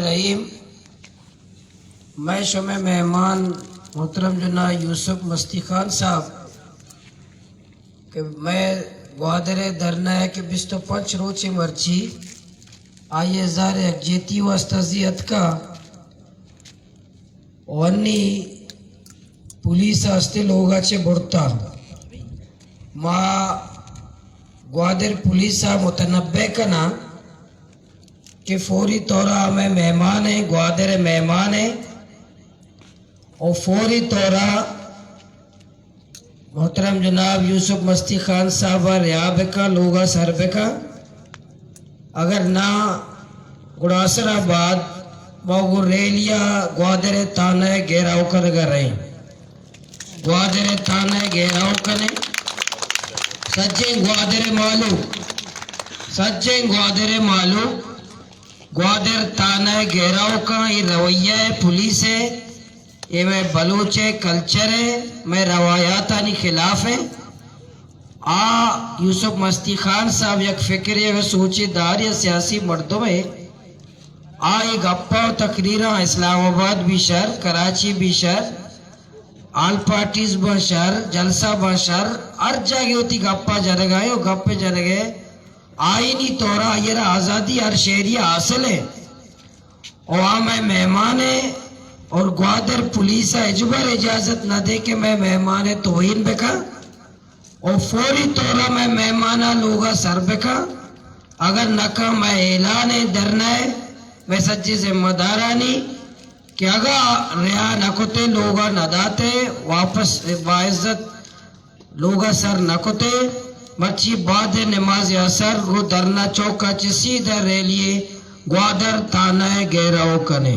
رحیم میں شمع مہمان محترم جناب یوسف مستی خان صاحب کہ میں گوادر درنا ہے کہ 25 روچے مرچی آئیے زار یکجیتی و استازیت کا ونی پولیس آستے لوگا چے بڑھتا ما گوادر پولیسا متنبع کنا کہ فوری طورہ ہمیں مہمان ہیں گوادر مہمان ہیں اور فوری طورہ محترم جناب یوسف مستی خان صاحب ریاب کا لوگا سربے کا اگر نہ گڑاسر آباد موگو ریلیا گوادر تانہ گیراؤ کر گرہیں گوادر تانہ گیراؤ کنے سچیں گوادر مالو گوادر تانہ گیراؤ کا یہ رویہ ہے پولیس ہے یہ میں بلوچ ہے کلچر ہے میں روایاتانی خلاف ہے یوسف مستی خان صاحب یک فکر یا سوچی دار یا سیاسی مردوں میں یہ گپا و تقریرہ اسلام آباد بھی شہر کراچی بھی شہر آل پارٹیز بشر جلسہ بشر ہر جگہ ہوتی گپا جرگائے اور گپے جرگے آئینی طورہ یہ آزادی ہر شہری حاصل ہے اور میں مہمان ہے اور گوادر پولیس اجبر اجازت نہ دے کہ میں مہمان توہین بکا اور فوری طورہ میں مہمانہ لوگا سر بکا اگر نکا میں اعلان درنا ہے میں سچی ذمہ دارانی کہ اگر رہا نکتے لوگا نداتے واپس باعزت لوگا سر نکتے مچی بعد نماز اثر رو درنا چوکا چسی در ریلیے گوادر تانہ گیراؤ کنے